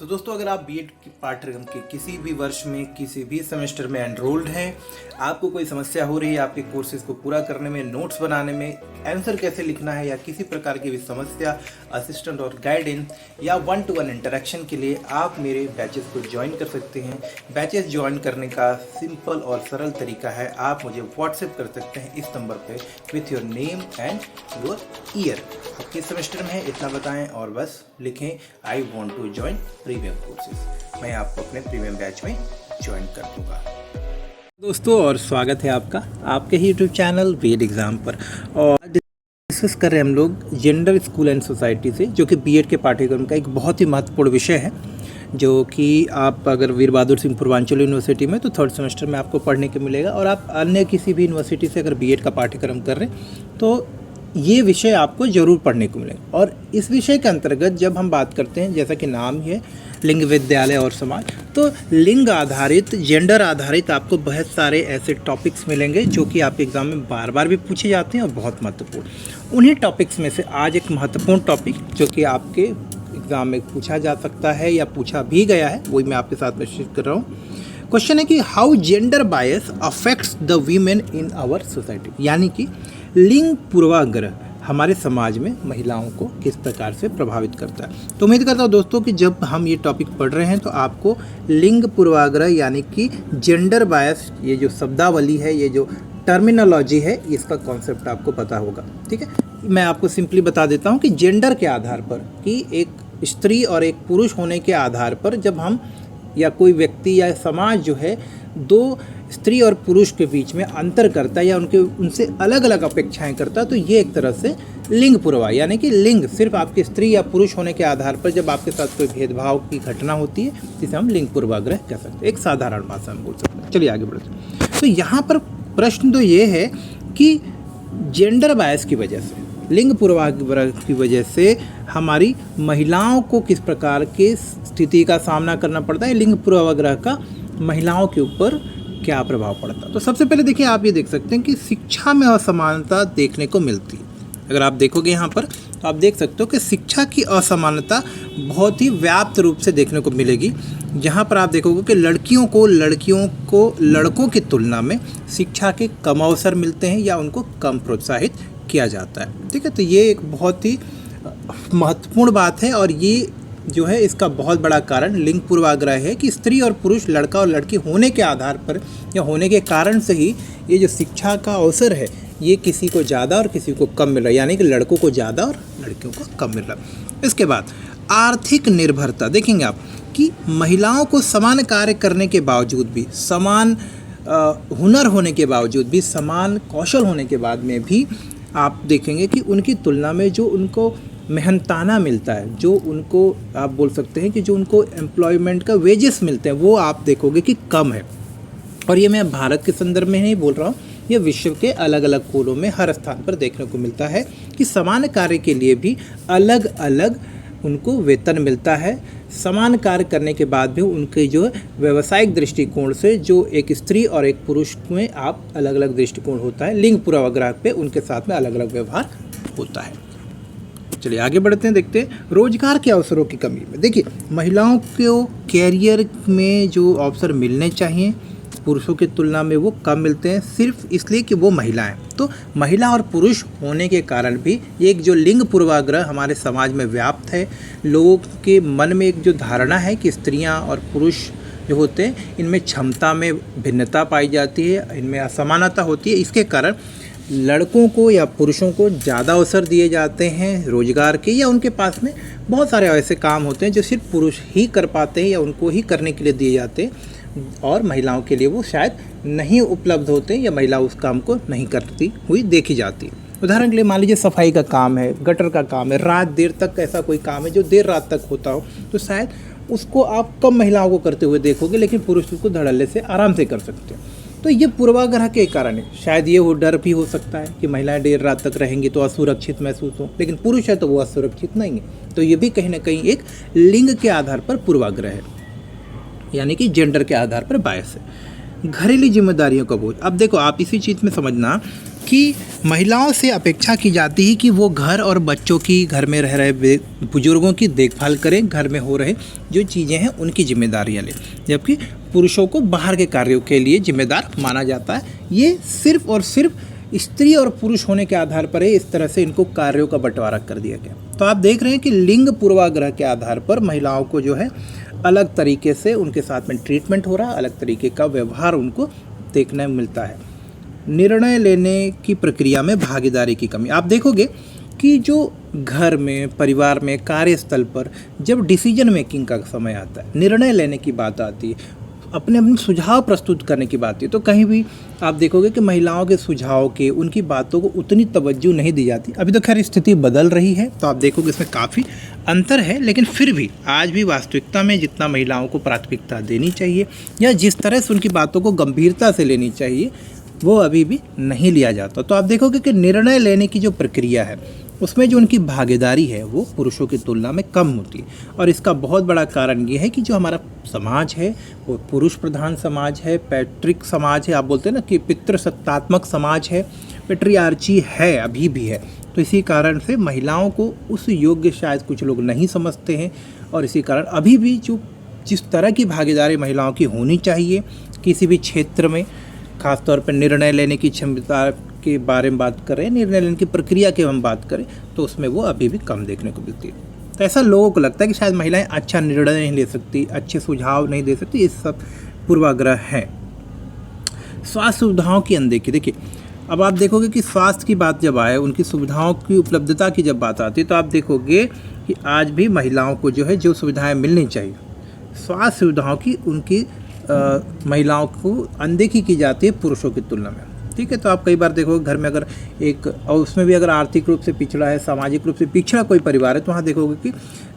तो दोस्तों, अगर आप बीएड के पाठ्यक्रम के किसी भी वर्ष में किसी भी सेमेस्टर में एनरोल्ड हैं, आपको कोई समस्या हो रही है आपके कोर्सेज को पूरा करने में, नोट्स बनाने में, आंसर कैसे लिखना है या किसी प्रकार की भी समस्या, असिस्टेंट और गाइडेंस या 1-to-1 इंटरेक्शन के लिए आप मेरे बैचेस को ज्वाइन कर सकते हैं। बैचेस ज्वाइन करने का सिंपल और सरल तरीका है, आप मुझे व्हाट्सएप कर सकते हैं इस नंबर पे with your name and your year. आप किस सेमेस्टर में है इतना बताएं और बस लिखें I want to join premium courses. मैं आपको अपने प्रीमियम बैच में ज्वाइन कर दूंगा। दोस्तों, और स्वागत है आपका आपके ही यूट्यूब चैनल बीएड एग्ज़ाम पर। और डिस्कस कर रहे हैं हम लोग जेंडर स्कूल एंड सोसाइटी से, जो कि बीएड के पाठ्यक्रम का एक बहुत ही महत्वपूर्ण विषय है, जो कि आप अगर वीर बहादुर सिंह पूर्वांचल यूनिवर्सिटी में तो 3rd सेमेस्टर में आपको पढ़ने को मिलेगा। और आप अन्य किसी भी यूनिवर्सिटी से अगर बीएड का पाठ्यक्रम कर रहे हैं तो ये विषय आपको ज़रूर पढ़ने को मिलेगा। और इस विषय के अंतर्गत जब हम बात करते हैं, जैसा कि नाम ही है लिंग विद्यालय और समाज, तो लिंग आधारित, जेंडर आधारित आपको बहुत सारे ऐसे टॉपिक्स मिलेंगे जो कि आपके एग्ज़ाम में बार बार भी पूछे जाते हैं और बहुत महत्वपूर्ण। उन्हीं टॉपिक्स में से आज एक महत्वपूर्ण टॉपिक जो कि आपके एग्ज़ाम में पूछा जा सकता है या पूछा भी गया है, वही मैं आपके साथ में शेयर कर रहा हूँ। क्वेश्चन है कि how gender bias affects the women in our society, यानी कि लिंग पूर्वाग्रह हमारे समाज में महिलाओं को किस प्रकार से प्रभावित करता है। तो उम्मीद करता हूँ दोस्तों कि जब हम ये टॉपिक पढ़ रहे हैं तो आपको लिंग पूर्वाग्रह यानी कि जेंडर बायस, ये जो शब्दावली है, ये जो टर्मिनोलॉजी है, इसका कॉन्सेप्ट आपको पता होगा। ठीक है, मैं आपको सिंपली बता देता हूँ कि जेंडर के आधार पर, कि एक स्त्री और एक पुरुष होने के आधार पर जब हम या कोई व्यक्ति या समाज जो है दो स्त्री और पुरुष के बीच में अंतर करता है या उनसे अलग अलग अपेक्षाएं करता है, तो ये एक तरह से लिंग पूर्वाग्रह, यानी कि लिंग सिर्फ आपके स्त्री या पुरुष होने के आधार पर जब आपके साथ कोई भेदभाव की घटना होती है, जिसे हम लिंग पूर्वाग्रह कह सकते हैं, एक साधारण भाषा में बोल सकते हैं। चलिए आगे बढ़ते हैं। तो यहाँ पर प्रश्न तो ये है कि जेंडर बायस की वजह से, लिंग पूर्वाग्रह की वजह से हमारी महिलाओं को किस प्रकार की स्थिति का सामना करना पड़ता है, लिंग पूर्वाग्रह का महिलाओं के ऊपर क्या प्रभाव पड़ता है। तो सबसे पहले देखिए, आप ये देख सकते हैं कि शिक्षा में असमानता देखने को मिलती है। अगर आप देखोगे यहाँ पर तो आप देख सकते हो कि शिक्षा की असमानता बहुत ही व्याप्त रूप से देखने को मिलेगी, जहाँ पर आप देखोगे कि लड़कियों को लड़कों की तुलना में शिक्षा के कम अवसर मिलते हैं या उनको कम प्रोत्साहित किया जाता है। ठीक है, तो ये एक बहुत ही महत्वपूर्ण बात है और ये जो है इसका बहुत बड़ा कारण लिंग पूर्वाग्रह है कि स्त्री और पुरुष, लड़का और लड़की होने के आधार पर या होने के कारण से ही ये जो शिक्षा का अवसर है ये किसी को ज़्यादा और किसी को कम मिल रहा है, यानी कि लड़कों को ज़्यादा और लड़कियों को कम मिल रहा है। इसके बाद आर्थिक निर्भरता देखेंगे आप कि महिलाओं को समान कार्य करने के बावजूद भी, समान हुनर होने के बावजूद भी, समान कौशल होने के बाद में भी आप देखेंगे कि उनकी तुलना में जो उनको मेहनताना मिलता है, जो उनको आप बोल सकते हैं कि जो उनको एम्प्लॉयमेंट का वेजेस मिलते हैं, वो आप देखोगे कि कम है। और ये मैं भारत के संदर्भ में नहीं बोल रहा हूँ, ये विश्व के अलग अलग कोनों में हर स्थान पर देखने को मिलता है कि समान कार्य के लिए भी अलग अलग उनको वेतन मिलता है। समान कार्य करने के बाद भी उनके जो व्यावसायिक दृष्टिकोण से जो एक स्त्री और एक पुरुष में आप अलग अलग दृष्टिकोण होता है, लिंग पूर्वाग्रह पे उनके साथ में अलग अलग व्यवहार होता है। चलिए आगे बढ़ते हैं, देखते हैं रोजगार के अवसरों की कमी में। देखिए, महिलाओं को कैरियर में जो अवसर मिलने चाहिए पुरुषों की तुलना में वो कम मिलते हैं, सिर्फ इसलिए कि वो महिलाएं। तो महिला और पुरुष होने के कारण भी एक जो लिंग पूर्वाग्रह हमारे समाज में व्याप्त है, लोगों के मन में एक जो धारणा है कि स्त्रियां और पुरुष जो होते हैं इनमें क्षमता में भिन्नता पाई जाती है, इनमें असमानता होती है। इसके कारण लड़कों को या पुरुषों को ज़्यादा अवसर दिए जाते हैं रोजगार के, या उनके पास में बहुत सारे ऐसे काम होते हैं जो सिर्फ पुरुष ही कर पाते हैं या उनको ही करने के लिए दिए जाते हैं और महिलाओं के लिए वो शायद नहीं उपलब्ध होते या महिला उस काम को नहीं करती हुई देखी जाती। उदाहरण के लिए मान लीजिए सफाई का काम है, गटर का काम है, रात देर तक ऐसा कोई काम है जो देर रात तक होता हो, तो शायद उसको आप कम महिलाओं को करते हुए देखोगे, लेकिन पुरुष उसको धड़ल्ले से आराम से कर सकते हैं। तो ये पूर्वाग्रह के कारण है। शायद ये वो डर भी हो सकता है कि महिलाएं देर रात तक रहेंगी तो असुरक्षित महसूस हो, लेकिन पुरुष है तो वो असुरक्षित नहीं है। तो ये भी कहीं ना कहीं एक लिंग के आधार पर पूर्वाग्रह है, यानी कि जेंडर के आधार पर बायस है। घरेलू जिम्मेदारियों का बोझ, अब देखो आप इसी चीज़ में समझना कि महिलाओं से अपेक्षा की जाती है कि वो घर और बच्चों की, घर में रह रहे बुजुर्गों की देखभाल करें, घर में हो रहे जो चीज़ें हैं उनकी जिम्मेदारियां लें, जबकि पुरुषों को बाहर के कार्यों के लिए जिम्मेदार माना जाता है। ये सिर्फ और सिर्फ स्त्री और पुरुष होने के आधार पर है, इस तरह से इनको कार्यों का बंटवारा कर दिया गया। तो आप देख रहे हैं कि लिंग पूर्वाग्रह के आधार पर महिलाओं को जो है अलग तरीके से उनके साथ में ट्रीटमेंट हो रहा है, अलग तरीके का व्यवहार उनको देखने मिलता है। निर्णय लेने की प्रक्रिया में भागीदारी की कमी। आप देखोगे कि जो घर में, परिवार में, कार्यस्थल पर जब डिसीजन मेकिंग का समय आता है, निर्णय लेने की बात आती है, अपने अपने सुझाव प्रस्तुत करने की बात है, तो कहीं भी आप देखोगे कि महिलाओं के सुझाव के, उनकी बातों को उतनी तवज्जो नहीं दी जाती। अभी तो खैर स्थिति बदल रही है, तो आप देखोगे इसमें काफ़ी अंतर है, लेकिन फिर भी आज भी वास्तविकता में जितना महिलाओं को प्राथमिकता देनी चाहिए या जिस तरह से उनकी बातों को गंभीरता से लेनी चाहिए, वो अभी भी नहीं लिया जाता। तो आप देखोगे कि निर्णय लेने की जो प्रक्रिया है उसमें जो उनकी भागीदारी है वो पुरुषों की तुलना में कम होती है। और इसका बहुत बड़ा कारण ये है कि जो हमारा समाज है वो पुरुष प्रधान समाज है, पैट्रिक समाज है, आप बोलते हैं ना कि पितृसत्तात्मक समाज है, पेट्रियार्ची है, अभी भी है। तो इसी कारण से महिलाओं को उस योग्य शायद कुछ लोग नहीं समझते हैं, और इसी कारण अभी भी जो जिस तरह की भागीदारी महिलाओं की होनी चाहिए किसी भी क्षेत्र में, खासतौर पर निर्णय लेने की क्षमता के बारे में बात करें, निर्णय लेने की प्रक्रिया की हम बात करें, तो उसमें वो अभी भी कम देखने को मिलती है। तो ऐसा लोगों को लगता है कि शायद महिलाएं अच्छा निर्णय नहीं ले सकती, अच्छे सुझाव नहीं दे सकती, ये सब पूर्वाग्रह हैं। स्वास्थ्य सुविधाओं की अनदेखी। देखिए, अब आप देखोगे कि स्वास्थ्य की बात जब आए, उनकी सुविधाओं की उपलब्धता की जब बात आती है, तो आप देखोगे कि आज भी महिलाओं को जो है जो सुविधाएँ मिलनी चाहिए, स्वास्थ्य सुविधाओं की उनकी महिलाओं को अनदेखी की जाती है पुरुषों की तुलना में। ठीक है, तो आप कई बार देखोगे घर में अगर एक, और उसमें भी अगर आर्थिक रूप से पिछड़ा है, सामाजिक रूप से पिछड़ा कोई परिवार है, तो वहाँ देखोगे कि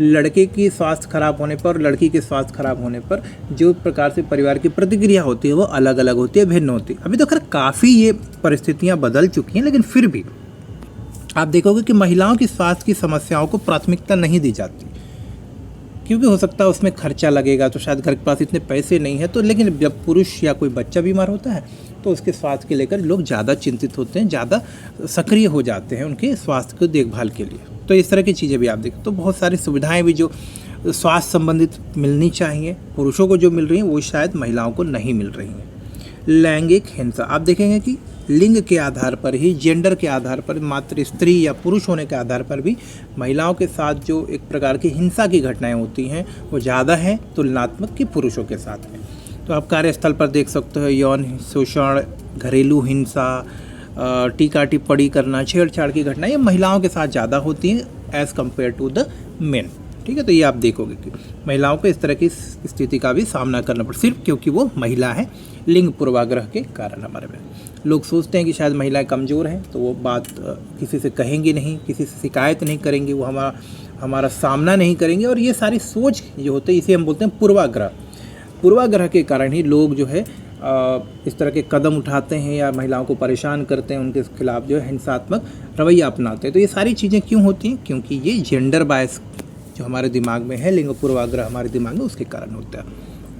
लड़के की स्वास्थ्य खराब होने पर, लड़की के स्वास्थ्य खराब होने पर जो प्रकार से परिवार की प्रतिक्रिया होती है वो अलग अलग होती है, भिन्न होती है। अभी तो खैर काफ़ी ये परिस्थितियाँ बदल चुकी हैं, लेकिन फिर भी आप देखोगे कि महिलाओं की स्वास्थ्य की समस्याओं को प्राथमिकता नहीं दी जाती, क्योंकि हो सकता है उसमें खर्चा लगेगा, तो शायद घर के पास इतने पैसे नहीं है। तो लेकिन जब पुरुष या कोई बच्चा बीमार होता है तो उसके स्वास्थ्य के लेकर लोग ज़्यादा चिंतित होते हैं, ज़्यादा सक्रिय हो जाते हैं उनके स्वास्थ्य को देखभाल के लिए। तो इस तरह की चीज़ें भी आप देखें, तो बहुत सारी सुविधाएं भी जो स्वास्थ्य संबंधित मिलनी चाहिए पुरुषों को जो मिल रही हैं, वो शायद महिलाओं को नहीं मिल रही हैं। लैंगिक हिंसा। आप देखेंगे कि लिंग के आधार पर ही, जेंडर के आधार पर, मात्र स्त्री या पुरुष होने के आधार पर भी महिलाओं के साथ जो एक प्रकार की हिंसा की घटनाएं होती हैं वो ज़्यादा हैं तुलनात्मक कि पुरुषों के साथ में। तो आप कार्यस्थल पर देख सकते हो यौन शोषण, घरेलू हिंसा, टीका टिप्पणी करना, छेड़छाड़ की घटनाएं ये महिलाओं के साथ ज़्यादा होती हैं as compare to the men. ठीक है, तो ये आप देखोगे कि महिलाओं को इस तरह की स्थिति का भी सामना करना पड़ता, सिर्फ क्योंकि वो महिला है, लिंग पूर्वाग्रह के कारण। हमारे में लोग सोचते हैं कि शायद महिलाएं कमज़ोर हैं, तो वो बात किसी से कहेंगी नहीं, किसी से शिकायत नहीं करेंगी, वो हमारा सामना नहीं करेंगे, और ये सारी सोच जो होते हैं इसे हम बोलते हैं पूर्वाग्रह। पूर्वाग्रह के कारण ही लोग जो है इस तरह के कदम उठाते हैं या महिलाओं को परेशान करते हैं, उनके खिलाफ जो है हिंसात्मक रवैया अपनाते हैं। तो ये सारी चीज़ें क्यों होती हैं? क्योंकि ये जेंडर बायस जो हमारे दिमाग में है, लिंग पूर्वाग्रह हमारे दिमाग में, उसके कारण होता है।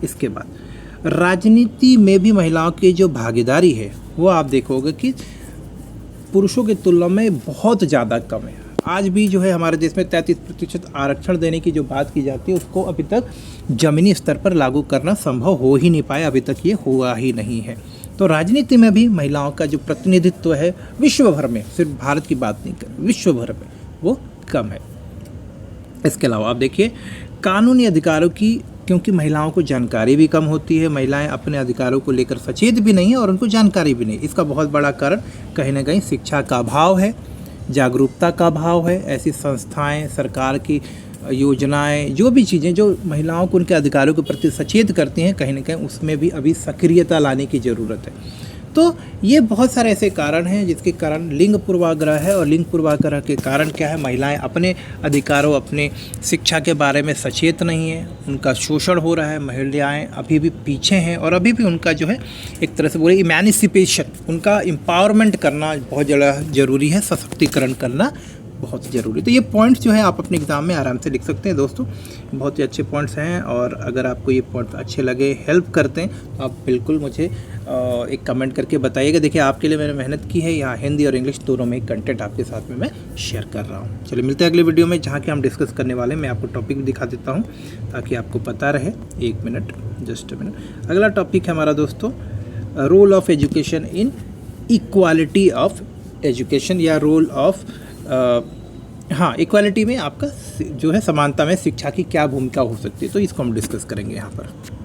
इसके बाद राजनीति में भी महिलाओं की जो भागीदारी है वो आप देखोगे कि पुरुषों की तुलना में बहुत ज़्यादा कम है। आज भी जो है हमारे देश में 33% आरक्षण देने की जो बात की जाती है उसको अभी तक ज़मीनी स्तर पर लागू करना संभव हो ही नहीं पाया, अभी तक ये हुआ ही नहीं है। तो राजनीति में भी महिलाओं का जो प्रतिनिधित्व है विश्व भर में, सिर्फ भारत की बात नहीं कर, विश्व भर में वो कम है। इसके अलावा आप देखिए कानूनी अधिकारों की, क्योंकि महिलाओं को जानकारी भी कम होती है, महिलाएं अपने अधिकारों को लेकर सचेत भी नहीं है और उनको जानकारी भी नहीं। इसका बहुत बड़ा कारण कहीं ना कहीं शिक्षा का अभाव है, जागरूकता का अभाव है। ऐसी संस्थाएं, सरकार की योजनाएं, जो भी चीज़ें जो महिलाओं को उनके अधिकारों के प्रति सचेत करती हैं, कहीं ना कहीं उसमें भी अभी सक्रियता लाने की ज़रूरत है। तो ये बहुत सारे ऐसे कारण हैं जिसके कारण लिंग पूर्वाग्रह है, और लिंग पूर्वाग्रह के कारण क्या है, महिलाएं अपने अधिकारों, अपने शिक्षा के बारे में सचेत नहीं है, उनका शोषण हो रहा है, महिलाएं अभी भी पीछे हैं, और अभी भी उनका जो है एक तरह से बोले इमेंसिपेशन, उनका एम्पावरमेंट करना बहुत ज़्यादा ज़रूरी है, सशक्तिकरण करना बहुत ज़रूरी। तो ये पॉइंट्स जो है आप अपने एग्ज़ाम में आराम से लिख सकते हैं दोस्तों। बहुत ही अच्छे पॉइंट्स हैं, और अगर आपको ये पॉइंट अच्छे लगे, हेल्प करते हैं, तो आप बिल्कुल मुझे एक कमेंट करके बताइएगा। देखिए आपके लिए मैंने मेहनत की है, यहाँ हिंदी और इंग्लिश दोनों में कंटेंट आपके साथ में मैं शेयर कर रहा हूँ। चलिए मिलते हैं अगले वीडियो में, जहाँ कि हम डिस्कस करने वाले हैं। मैं आपको टॉपिक भी दिखा देता हूँ ताकि आपको पता रहे। एक मिनट, जस्ट अ मिनट। अगला टॉपिक है हमारा दोस्तों, role of education in equality of education, या रोल ऑफ इक्वालिटी में आपका जो है समानता में शिक्षा की क्या भूमिका हो सकती है, तो इसको हम डिस्कस करेंगे यहाँ पर।